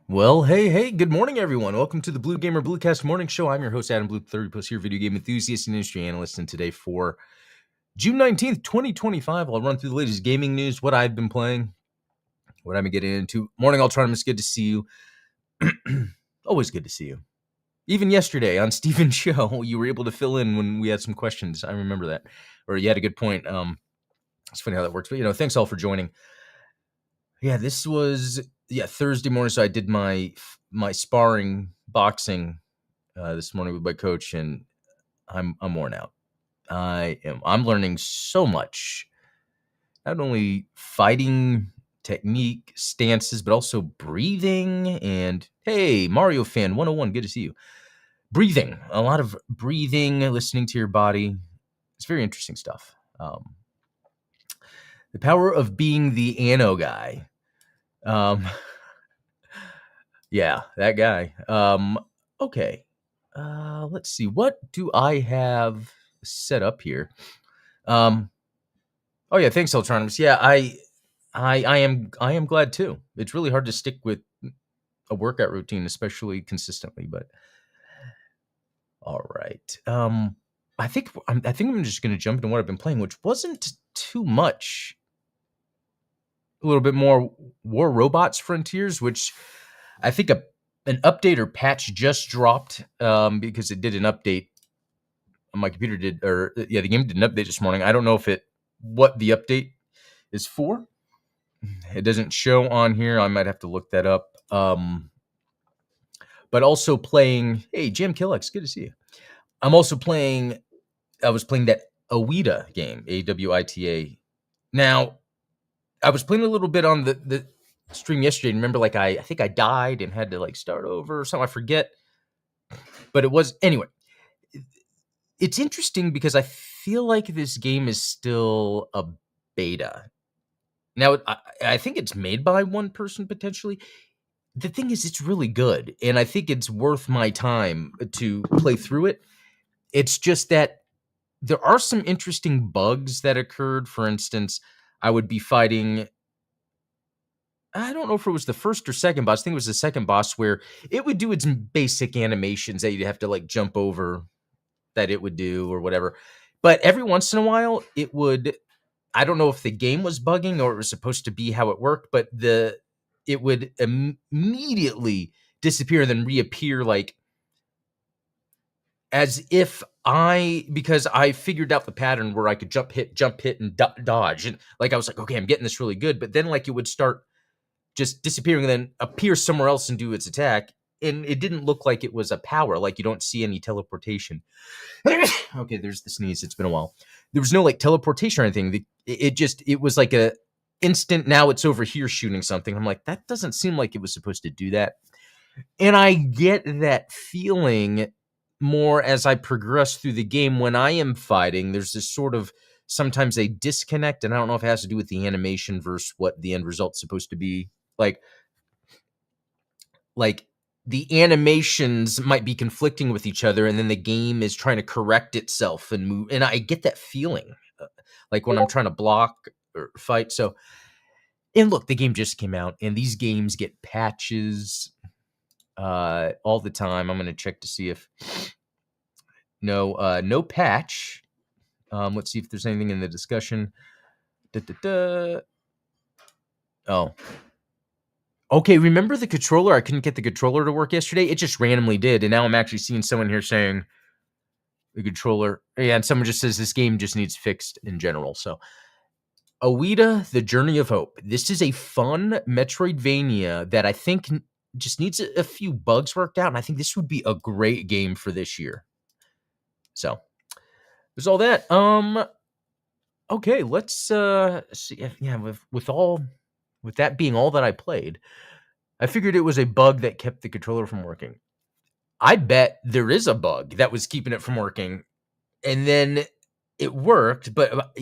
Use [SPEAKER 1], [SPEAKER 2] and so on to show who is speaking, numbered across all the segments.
[SPEAKER 1] Well, hey, good morning, everyone. Welcome to the Blue Gamer Bluecast Morning Show. I'm your host, Adam Blue, 30 plus here, video game enthusiast and industry analyst. And today for June 19th, 2025, I'll run through the latest gaming news, what I've been playing, what I've been getting into. Morning, Ultronus, good to see you. Always good to see you. Even yesterday on Steven's show, you were able to fill in when we had some questions. I remember that. Or you had a good point. It's funny how that works. But, thanks all for joining. Yeah, this was Thursday morning. So I did my sparring boxing this morning with my coach, and I'm worn out. I'm learning so much, not only fighting technique, stances, but also breathing. And hey, Mario fan 101, good to see you. Breathing, a lot of breathing, listening to your body. It's very interesting stuff. The power of being the Anno guy. Yeah, that guy. Okay. Let's see. What do I have set up here? Oh yeah, thanks, Ultronus. Yeah, I am glad too. It's really hard to stick with a workout routine, especially consistently. But all right. I think I'm just gonna jump into what I've been playing, which wasn't too much. A little bit more War Robots Frontiers, which I think an update or patch just dropped because it did an update. My computer did, the game did an update this morning. I don't know what the update is for. It doesn't show on here. I might have to look that up. But also playing, hey, Jim Killex, good to see you. I was playing that Awita game, AWITA. Now, I was playing a little bit on the stream yesterday. Remember, I think I died and had to start over or something. I forget. But it was, anyway. It's interesting because I feel like this game is still a beta. Now, I think it's made by one person potentially. The thing is, it's really good, and I think it's worth my time to play through it. It's just that there are some interesting bugs that occurred. For instance, I would be fighting, I don't know if it was the first or second boss. I think it was the second boss, where it would do its basic animations that you'd have to jump over that it would do or whatever. But every once in a while, it would, I don't know if the game was bugging or it was supposed to be how it worked, but it would immediately disappear and then reappear as if because I figured out the pattern where I could jump, hit, and dodge. And I was like, okay, I'm getting this really good. But then it would start just disappearing and then appear somewhere else and do its attack. And it didn't look like it was a power. You don't see any teleportation. Okay, there's the sneeze. It's been a while. There was no teleportation or anything. It was a instant, now it's over here shooting something. I'm like, that doesn't seem like it was supposed to do that. And I get that feeling more as I progress through the game when I am fighting. There's this sort of sometimes a disconnect, and I don't know if it has to do with the animation versus what the end result's supposed to be. The animations might be conflicting with each other, and then the game is trying to correct itself and move. And I get that feeling, when I'm trying to block or fight. So, and look, the game just came out, and these games get patches all the time. I'm going to check to see if no patch. Let's see if there's anything in the discussion. Oh. Okay, remember the controller? I couldn't get the controller to work yesterday. It just randomly did, and now I'm actually seeing someone here saying the controller. Yeah, and someone just says this game just needs fixed in general. So, Awita, The Journey of Hope. This is a fun Metroidvania that I think just needs a few bugs worked out, and I think this would be a great game for this year. So, there's all that. Okay, let's see. Yeah, with that being all that I played, I figured it was a bug that kept the controller from working. I bet there is a bug that was keeping it from working, and then it worked. But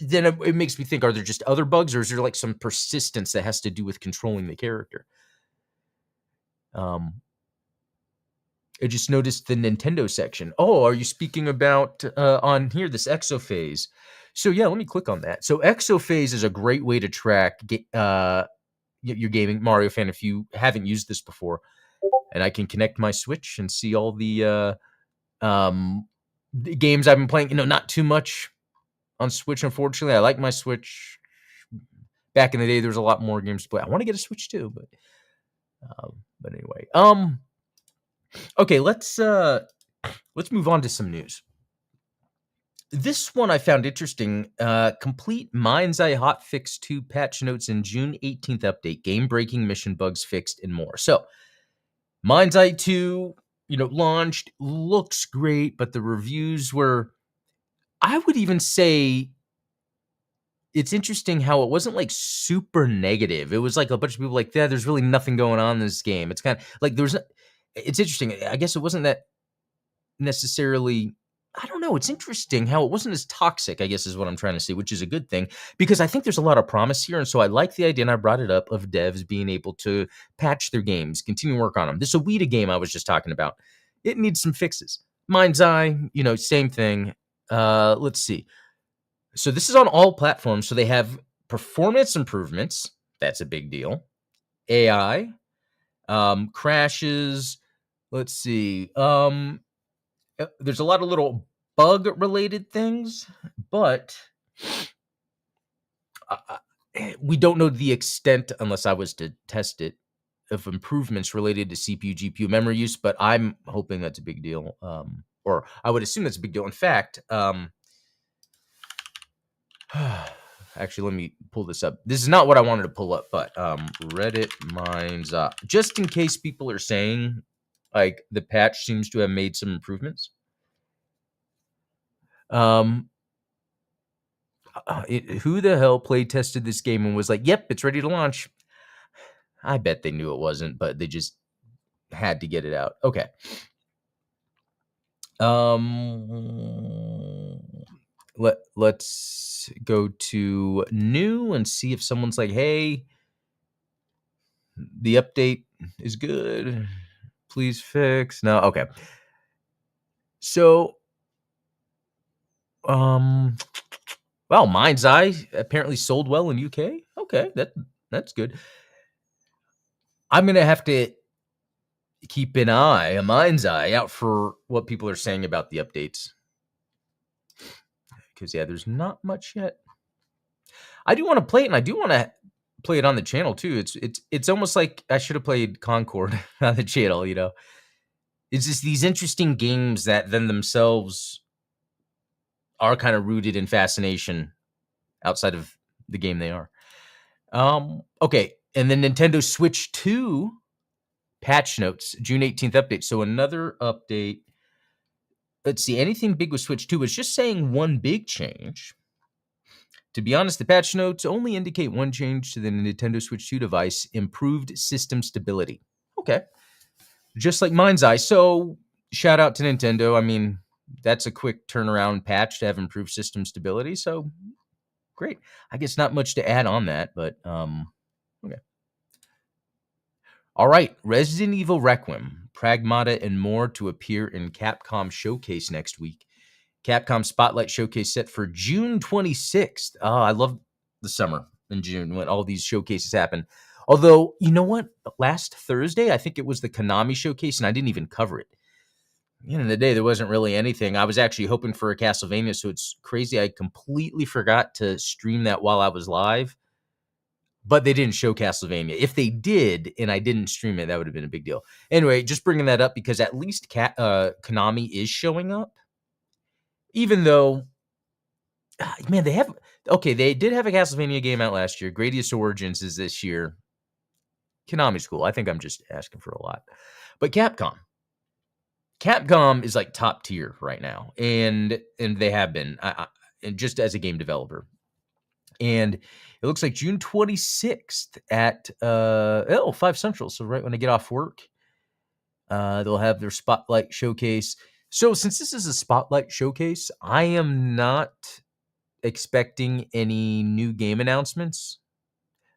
[SPEAKER 1] then it makes me think: are there just other bugs, or is there some persistence that has to do with controlling the character? I just noticed the Nintendo section. Oh, are you speaking about on here this Exophase? So yeah, let me click on that. So Exophase is a great way to track you're gaming, Mario fan, if you haven't used this before, and I can connect my Switch and see all the games I've been playing. Not too much on Switch, unfortunately. I like my Switch. Back in the day, there was a lot more games to play. I want to get a Switch too, but anyway. Okay, let's move on to some news. This one I found interesting. Complete Mind's Eye Hotfix 2 patch notes in June 18th update. Game-breaking mission bugs fixed and more. So, Mind's Eye 2, launched. Looks great, but the reviews were, I would even say, it's interesting how it wasn't like super negative. It was like a bunch of people like, yeah, there's really nothing going on in this game. It's kind of like it's interesting. I guess it wasn't that necessarily, I don't know. It's interesting how it wasn't as toxic, I guess is what I'm trying to say, which is a good thing because I think there's a lot of promise here. And so I like the idea, and I brought it up, of devs being able to patch their games, continue to work on them. This Awita game I was just talking about, it needs some fixes. Mind's Eye, same thing. Let's see. So this is on all platforms. So they have performance improvements. That's a big deal. AI, crashes. Let's see. There's a lot of little bug-related things, but we don't know the extent, unless I was to test it, of improvements related to CPU, GPU, memory use. But I'm hoping that's a big deal, or I would assume that's a big deal. In fact, actually, let me pull this up. This is not what I wanted to pull up, but Reddit Mind's Eye. Just in case people are saying, like, the patch seems to have made some improvements. Who the hell play tested this game and was like, yep, it's ready to launch? I bet they knew it wasn't, but they just had to get it out. Okay. Let's go to new and see if someone's like, hey, the update is good. Please fix. No, okay. So, well, Mind's Eye apparently sold well in UK. Okay, that's good. I'm gonna have to keep an eye, a mind's eye, out for what people are saying about the updates. Because there's not much yet. I do want to play it, and I do want to play it on the channel too. It's almost like I should have played Concord on the channel. It's just these interesting games that then themselves are kind of rooted in fascination outside of the game they are. Okay, and then Nintendo Switch 2 patch notes, June 18th update. So another update. Let's see, anything big with Switch 2 was just saying one big change. To be honest, the patch notes only indicate one change to the Nintendo Switch 2 device, improved system stability. Okay. Just like Mind's Eye. So shout out to Nintendo. I mean, that's a quick turnaround patch to have improved system stability. So great. I guess not much to add on that, but okay. All right. Resident Evil Requiem, Pragmata, and more to appear in Capcom Showcase next week. Capcom Spotlight Showcase set for June 26th. Oh, I love the summer in June when all these showcases happen. Although, you know what? Last Thursday, I think it was the Konami Showcase, and I didn't even cover it. At the end of the day, there wasn't really anything. I was actually hoping for a Castlevania, so it's crazy. I completely forgot to stream that while I was live. But they didn't show Castlevania. If they did, and I didn't stream it, that would have been a big deal. Anyway, just bringing that up because at least Konami is showing up. Even though, man, they did have a Castlevania game out last year. Gradius Origins is this year. Konami's cool. I think I'm just asking for a lot. But Capcom is like top tier right now. And they have been, and just as a game developer. And it looks like June 26th at 5 Central. So right when I get off work, they'll have their Spotlight Showcase. So since this is a Spotlight Showcase, I am not expecting any new game announcements,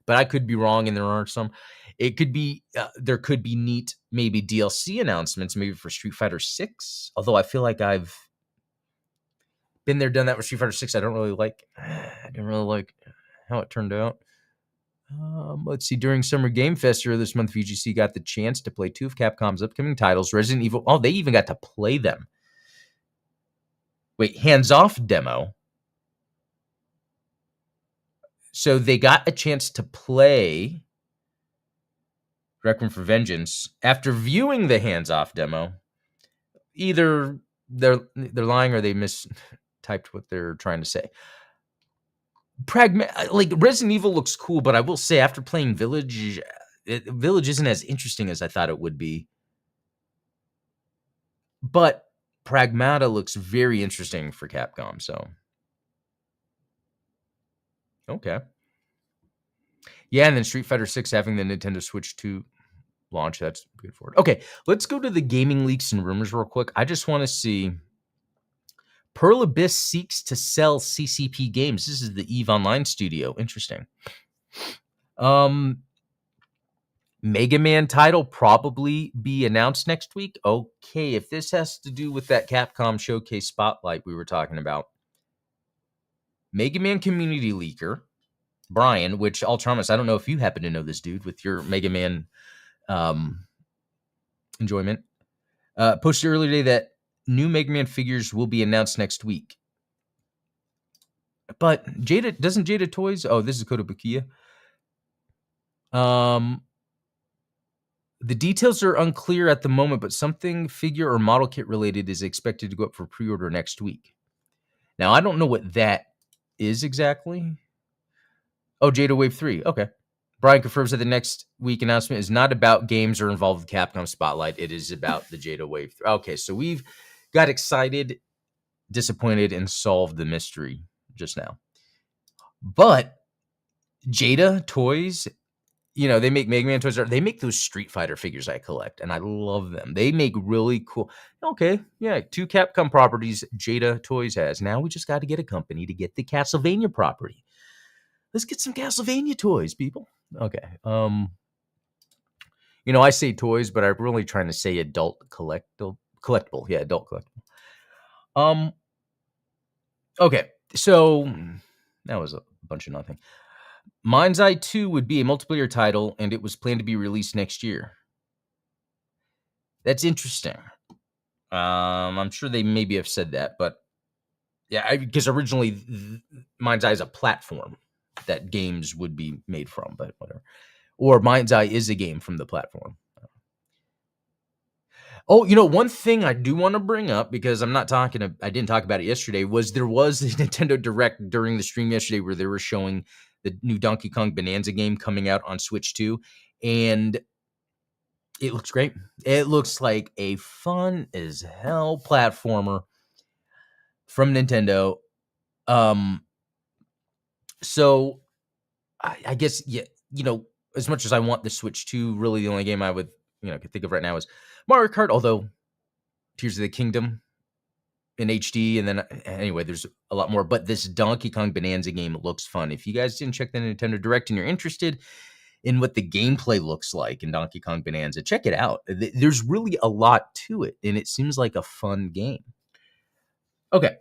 [SPEAKER 1] but I could be wrong, and there are some. It could be there could be neat maybe DLC announcements, maybe for Street Fighter 6. Although I feel like I've been there, done that with Street Fighter 6. I didn't really like how it turned out. Let's see. During Summer Game Fest earlier this month, VGC got the chance to play 2 of Capcom's upcoming titles, Resident Evil. Oh, they even got to play them. Wait, hands-off demo. So they got a chance to play Requiem for Vengeance after viewing the hands-off demo. Either they're lying or they mistyped what they're trying to say. Like Resident Evil looks cool, but I will say after playing Village, Village isn't as interesting as I thought it would be. But Pragmata looks very interesting for Capcom, so okay. Yeah, and then Street Fighter 6 having the Nintendo Switch 2 launch, that's good for it. Okay, let's go to the gaming leaks and rumors real quick. I just want to see Pearl Abyss seeks to sell CCP games. This is the EVE Online studio. Interesting. Mega Man title probably be announced next week. Okay, if this has to do with that Capcom Showcase Spotlight we were talking about. Mega Man community leaker, Brian, which Ultramus, I don't know if you happen to know this dude with your Mega Man enjoyment, posted earlier today that new Mega Man figures will be announced next week. But doesn't Jada Toys? Oh, this is Kotobukiya. The details are unclear at the moment, but something figure or model kit related is expected to go up for pre-order next week. Now, I don't know what that is exactly. Oh, Jada Wave 3. Okay. Brian confirms that the next week announcement is not about games or involved with Capcom Spotlight. It is about the Jada Wave 3. Okay, so we've got excited, disappointed, and solved the mystery just now. But Jada Toys, they make Mega Man toys. They make those Street Fighter figures I collect, and I love them. They make really cool. Okay, yeah, 2 Capcom properties Jada Toys has. Now we just got to get a company to get the Castlevania property. Let's get some Castlevania toys, people. Okay. I say toys, but I'm really trying to say adult collectible. Yeah, adult collectible. Okay, so that was a bunch of nothing. Mind's Eye 2 would be a multiplayer title, and it was planned to be released next year. That's interesting. I'm sure they maybe have said that, but yeah, because originally Mind's Eye is a platform that games would be made from, but whatever. Or Mind's Eye is a game from the platform. Oh, one thing I do want to bring up, because I didn't talk about it yesterday, was there was a Nintendo Direct during the stream yesterday where they were showing the new Donkey Kong Bonanza game coming out on Switch 2, and it looks great. It looks like a fun as hell platformer from Nintendo. So I guess, yeah, as much as I want the Switch 2, really the only game I would, could think of right now is Mario Kart, although Tears of the Kingdom in HD, and then anyway, there's a lot more. But this Donkey Kong Bonanza game looks fun. If you guys didn't check the Nintendo Direct and you're interested in what the gameplay looks like in Donkey Kong Bonanza, check it out. There's really a lot to it, and it seems like a fun game. Okay.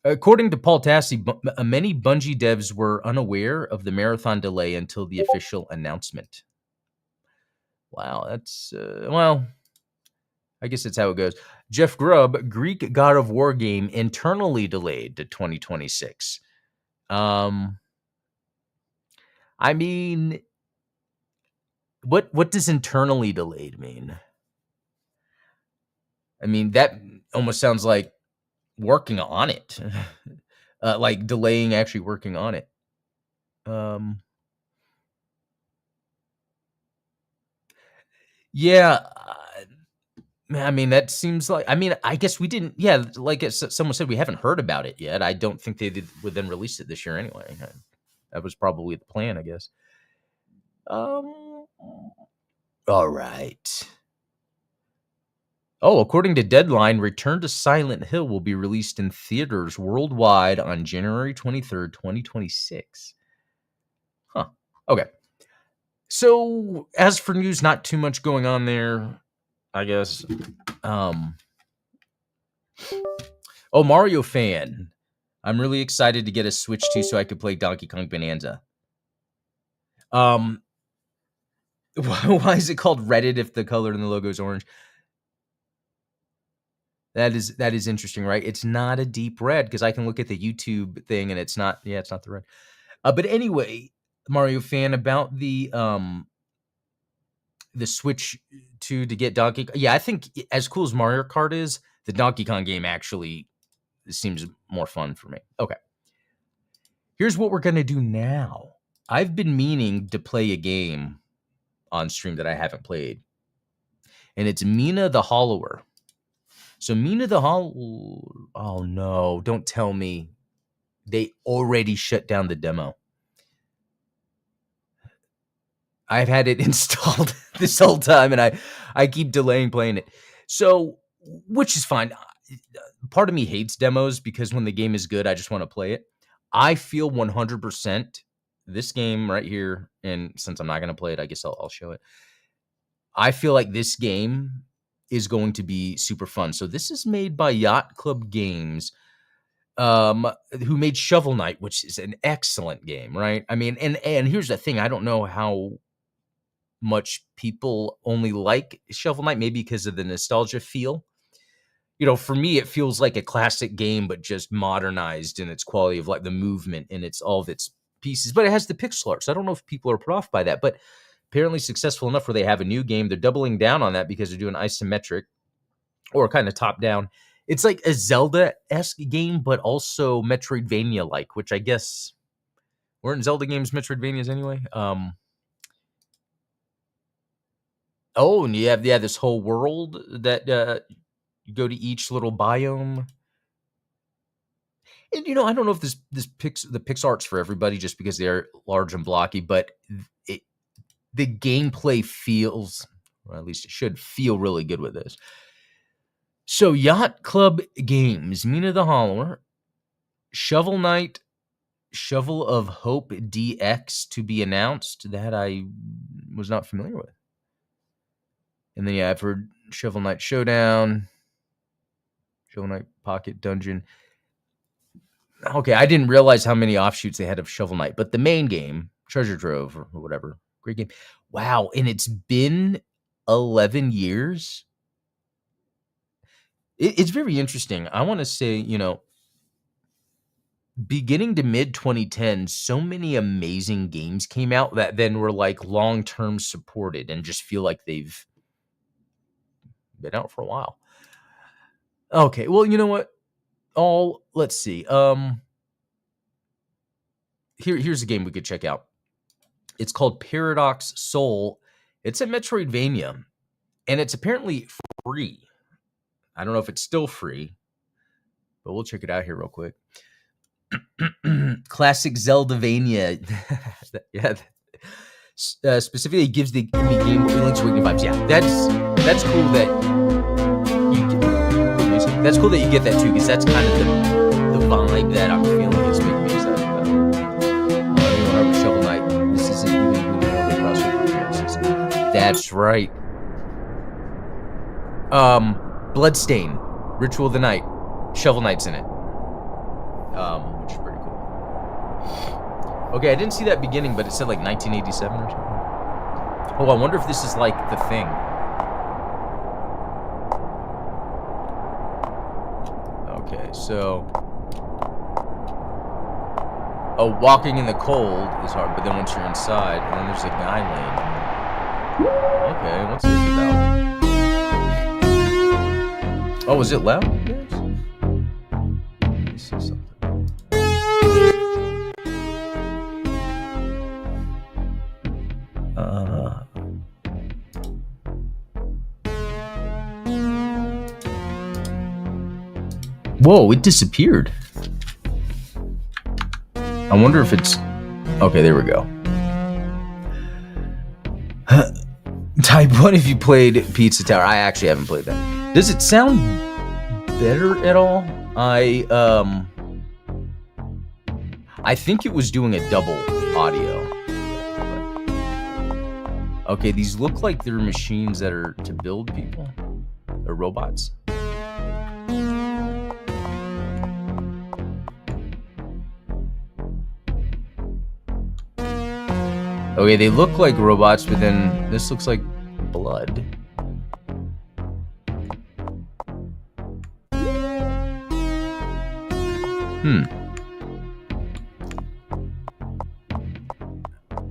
[SPEAKER 1] According to Paul Tassi, many Bungie devs were unaware of the marathon delay until the official announcement. Wow, that's, I guess that's how it goes. Jeff Grubb, Greek God of War game internally delayed to 2026. I mean, what does internally delayed mean? I mean, that almost sounds like working on it, like delaying actually working on it. Yeah, I mean, that seems like, I guess we didn't, yeah, like someone said, we haven't heard about it yet. I don't think they would then release it this year anyway. That was probably the plan, I guess. All right. Oh, according to Deadline, Return to Silent Hill will be released in theaters worldwide on January 23rd, 2026. Huh. Okay. So, as for news, not too much going on there, I guess. Oh, Mario fan. I'm really excited to get a Switch 2 so I could play Donkey Kong Bonanza. Um, why is it called Reddit if the color in the logo is orange? That is interesting, right? It's not a deep red because I can look at the YouTube thing and it's not. Yeah, it's not the red. But anyway, Mario fan, about the Switch to get Donkey. Yeah, I think as cool as Mario Kart is, the Donkey Kong game actually seems more fun for me. Okay, here's what we're gonna do now. I've been meaning to play a game on stream that I haven't played, and it's Mina the Hollower. So Mina the Hollower. Oh no! Don't tell me they already shut down the demo. I've had it installed this whole time, and I keep delaying playing it. So, which is fine. Part of me hates demos because when the game is good, I just want to play it. I feel 100% this game right here, and since I'm not going to play it, I guess I'll show it. I feel like this game is going to be super fun. So this is made by Yacht Club Games, who made Shovel Knight, which is an excellent game, right? I mean, and here's the thing: I don't know how much people only like Shovel Knight, maybe because of the nostalgia feel. You know, for me, it feels like a classic game, but just modernized in its quality of like the movement and its all of its pieces. But it has the pixel art, so I don't know if people are put off by that. But apparently successful enough where they have a new game. They're doubling down on that because they're doing isometric or kind of top down. It's like a Zelda-esque game, but also Metroidvania-like, which I guess weren't Zelda games Metroidvanias anyway. Oh, and you have this whole world that you go to each little biome. And I don't know if the PixArt's for everybody just because they're large and blocky, but the gameplay feels, or at least it should feel, really good with this. So Yacht Club Games, Mina the Hollower, Shovel Knight, Shovel of Hope DX to be announced, that I was not familiar with. And then I've heard Shovel Knight Showdown, Shovel Knight Pocket Dungeon. Okay, I didn't realize how many offshoots they had of Shovel Knight, but the main game, Treasure Trove or whatever, great game. Wow, and it's been 11 years. It's very interesting. I want to say, beginning to mid 2010, so many amazing games came out that then were like long-term supported and just feel like they've been out for a while. Okay, well, you know what? Let's see. Here's a game we could check out. It's called Paradox Soul. It's a Metroidvania, and it's apparently free. I don't know if it's still free, but we'll check it out here real quick. Classic Zeldavania. Yeah. Specifically, it gives the game Link's Awakening vibes. Yeah, that's cool that's cool that you get that too, because that's kind of the vibe that I'm feeling is making me excited about. Shovel Knight. This isn't even the crossover appearances. That's right. Bloodstain, Ritual of the Night, Shovel Knight's in it. Which is pretty cool. Okay, I didn't see that beginning, but it said like 1987 or something. Oh, I wonder if this is like The Thing. Okay, so walking in the cold is hard, but then once you're inside, and then there's a guy lane. Okay, what's this about? Oh, is it loud? Yes. Let me see something. Whoa, it disappeared. I wonder if it's... Okay, there we go. Type 1 if you played Pizza Tower. I actually haven't played that. Does it sound better at all? I think it was doing a double audio. Okay, these look like they're machines that are to build people. Or robots. Okay, they look like robots, but then this looks like blood.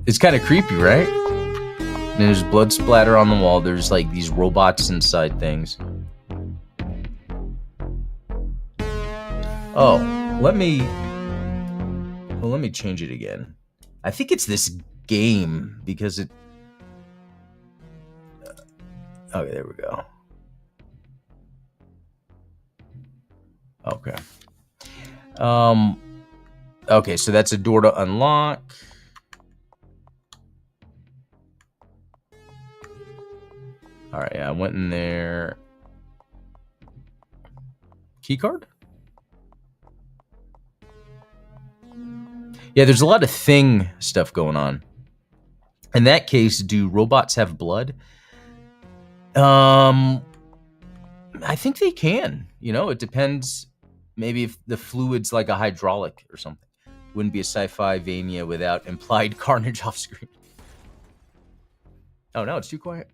[SPEAKER 1] It's kind of creepy, right? And there's blood splatter on the wall. There's like these robots inside things. Oh, let me change it again. I think it's this game because it. Okay, there we go. Okay. Okay, so that's a door to unlock. All right, I went in there. Key card? Yeah, there's a lot of thing stuff going on. In that case, do robots have blood? I think they can. You know, it depends. Maybe if the fluid's like a hydraulic or something. Wouldn't be a sci-fi Vania without implied carnage off screen. Oh no, it's too quiet.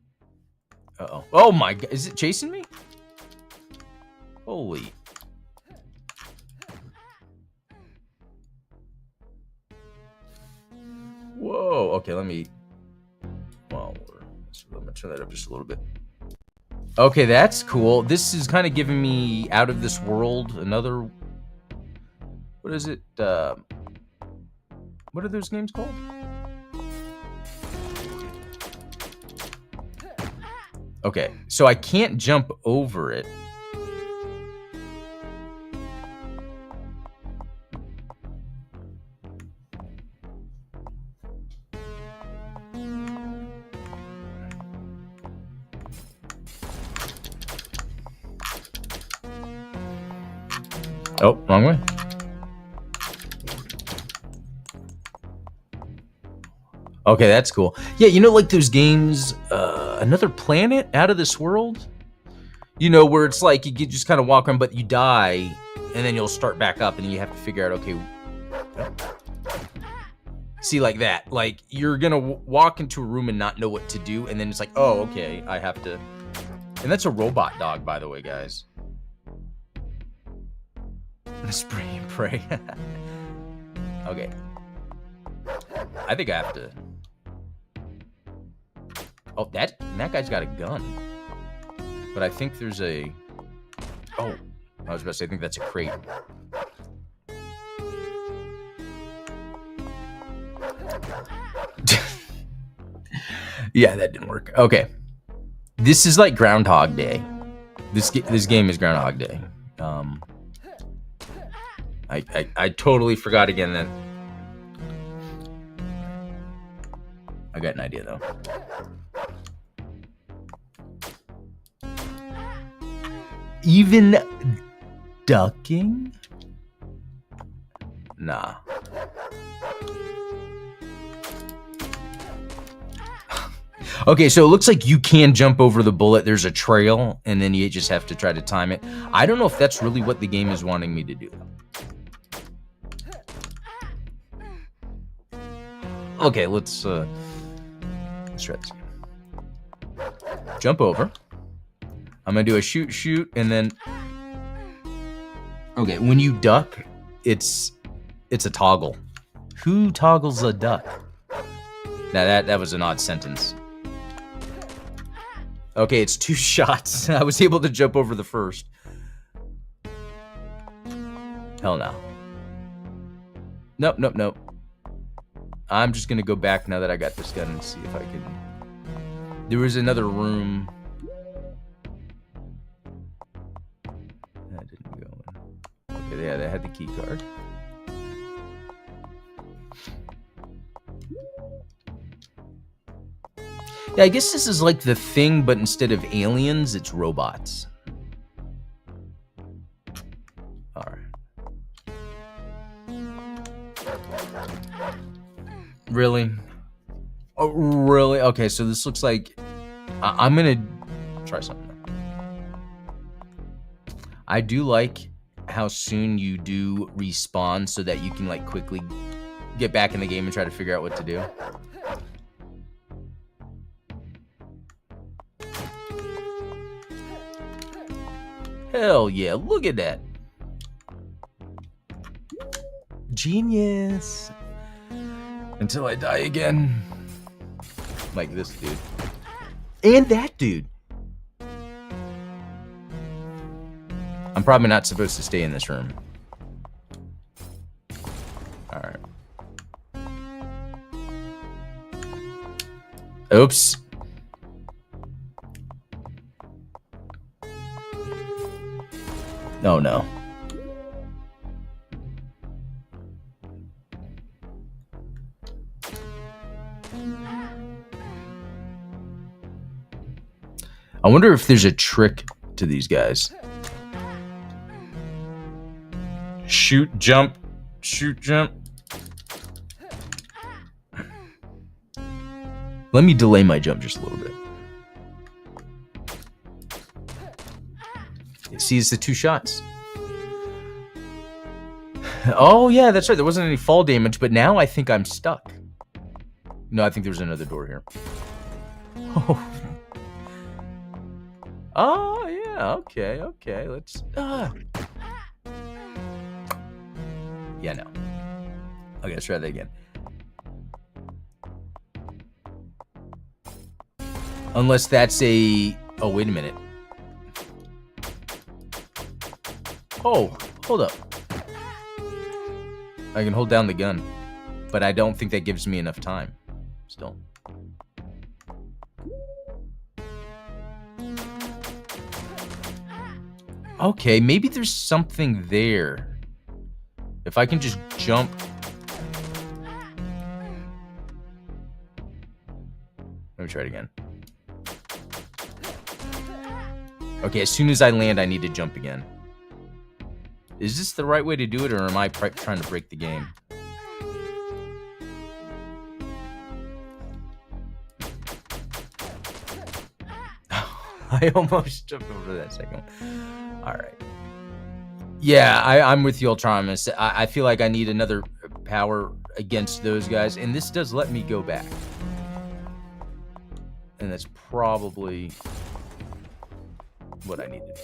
[SPEAKER 1] Uh-oh. Oh my god, is it chasing me? Holy. Whoa, okay, let me turn that up just a little bit. Okay, that's cool. This is kind of giving me Out of This World, another... What is it? What are those games called? Okay, so I can't jump over it. Oh, wrong way. Okay, that's cool. Yeah, you know, like those games, Another Planet, Out of This World? You know, where it's like you just kind of walk around, but you die, and then you'll start back up, and you have to figure out, okay... See, like that. Like, you're gonna walk into a room and not know what to do, and then it's like, oh, okay, I have to... And that's a robot dog, by the way, guys. Spray and pray. Okay. I think I have to... Oh, that guy's got a gun. But I think there's a... Oh, I was about to say, I think that's a crate. Yeah, that didn't work. Okay. This is like Groundhog Day. This game is Groundhog Day. I totally forgot again that... I got an idea, though. Even ducking? Nah. Okay, so it looks like you can jump over the bullet. There's a trail, and then you just have to try to time it. I don't know if that's really what the game is wanting me to do. Okay, let's try this again. Jump over. I'm gonna do a shoot, and then... Okay, when you duck, it's a toggle. Who toggles a duck? Now that was an odd sentence. Okay, it's 2 shots. I was able to jump over the first. Hell no. Nope. I'm just gonna go back now that I got this gun and see if I can... There was another room. That didn't go in. Okay, yeah, they had the key card. Yeah, I guess this is like The Thing, but instead of aliens, it's robots. Alright. Really? Oh, really? Okay, so this looks like... I'm gonna try something. I do like how soon you do respawn so that you can, like, quickly get back in the game and try to figure out what to do. Hell yeah, look at that. Genius. Until I die again. Like this dude. And that dude. I'm probably not supposed to stay in this room. Alright. Oops. Oh no. I wonder if there's a trick to these guys. Shoot, jump. Shoot, jump. Let me delay my jump just a little bit. See, it's the 2 shots. Oh, yeah, that's right. There wasn't any fall damage, but now I think I'm stuck. No, I think there's another door here. Oh. Oh, yeah. Okay, okay. Let's... Yeah, no. Okay, let's try that again. Unless that's a... Oh, wait a minute. Oh, hold up. I can hold down the gun. But I don't think that gives me enough time. Still. Okay, maybe there's something there. If I can just jump... Let me try it again. Okay, as soon as I land, I need to jump again. Is this the right way to do it, or am I trying to break the game? I almost jumped over that second one. All right. Yeah, I'm with you, Ultramus. I feel like I need another power against those guys, and this does let me go back. And that's probably what I need to do.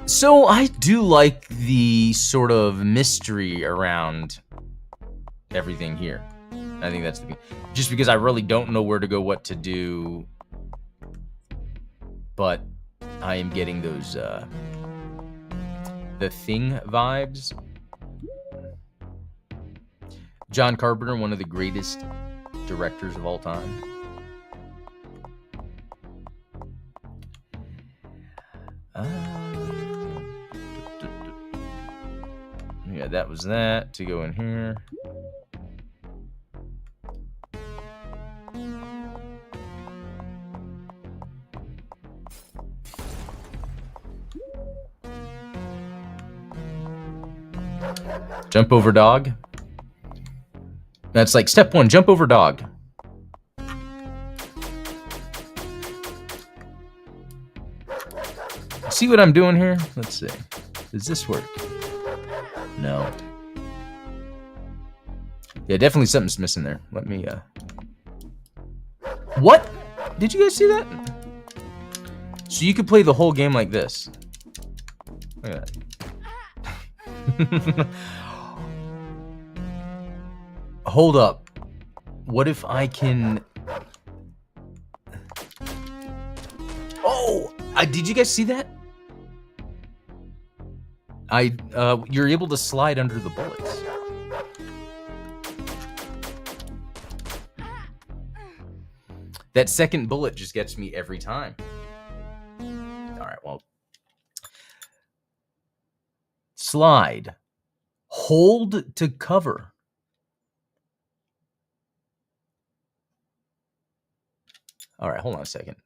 [SPEAKER 1] So I do like the sort of mystery around everything here. I think that's the just because I really don't know where to go, what to do, but I am getting those The Thing vibes. John Carpenter, one of the greatest directors of all time. Yeah, that was that to go in here. Jump over dog. That's like step 1, jump over dog. See what I'm doing here? Let's see. Does this work? No. Yeah, definitely something's missing there. Let me, What? Did you guys see that? So you could play the whole game like this. Look at that. Hold up. What if I can... Oh! Did you guys see that? You're able to slide under the bullets. That second bullet just gets me every time. Alright, well. Slide. Hold to cover. Alright, hold on a second.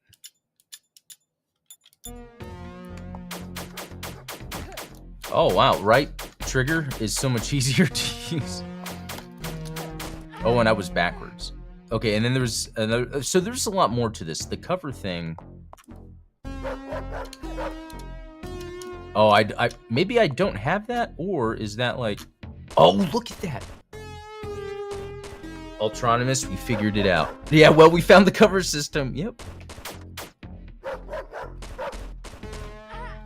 [SPEAKER 1] Oh, wow. Right trigger is so much easier to use. Oh, and I was backwards. Okay, and then there's another... So there's a lot more to this. The cover thing... Oh, maybe I don't have that? Or is that like... Oh, look at that. Ultronymous, we figured it out. Yeah, well, we found the cover system. Yep.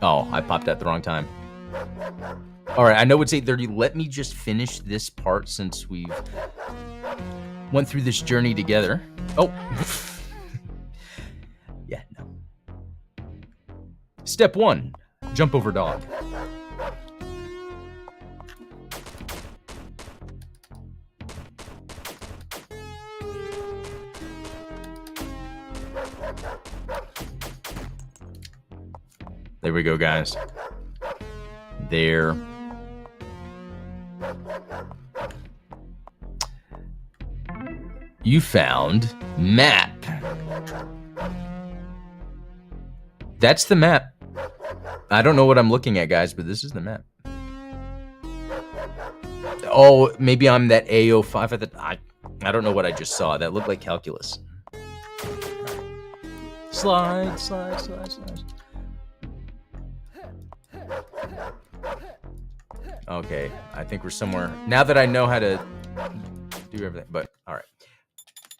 [SPEAKER 1] Oh, I popped at the wrong time. All right, I know it's 8:30. Let me just finish this part since we've went through this journey together. Oh. Yeah, no. Step 1, jump over dog. There we go, guys. There. You found map. That's the map. I don't know what I'm looking at, guys, but this is the map. Oh, maybe I'm that A05 at the... I don't know what I just saw. That looked like calculus. Slide, slide, slide, slide. Okay, I think we're somewhere. Now that I know how to do everything, but all right.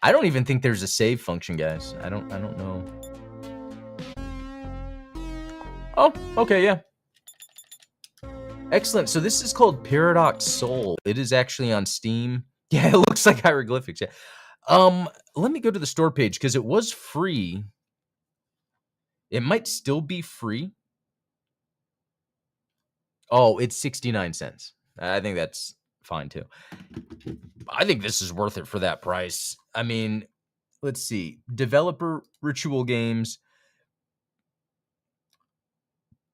[SPEAKER 1] I don't even think there's a save function, guys. I don't know. Oh, okay, yeah. Excellent. So this is called Paradox Soul. It is actually on Steam. Yeah, it looks like hieroglyphics. Yeah. Let me go to the store page because it was free. It might still be free. Oh, it's 69 cents. I think that's fine too. I think this is worth it for that price. I mean, let's see. Developer Ritual Games.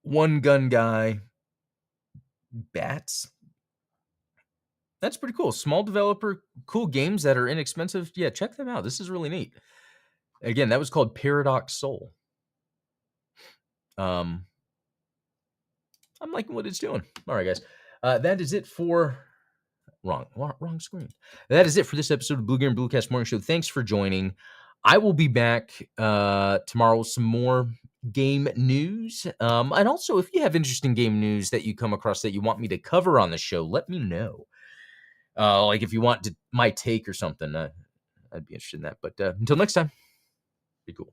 [SPEAKER 1] One Gun Guy. Bats. That's pretty cool. Small developer, cool games that are inexpensive. Yeah, check them out. This is really neat. Again, that was called Paradox Soul. I'm liking what it's doing. All right, guys. That is it for... Wrong screen. That is it for this episode of Blue Gear and Bluecast Morning Show. Thanks for joining. I will be back tomorrow with some more game news. And also, if you have interesting game news that you come across that you want me to cover on the show, let me know. Like if you want my take or something, I'd be interested in that. But until next time, be cool.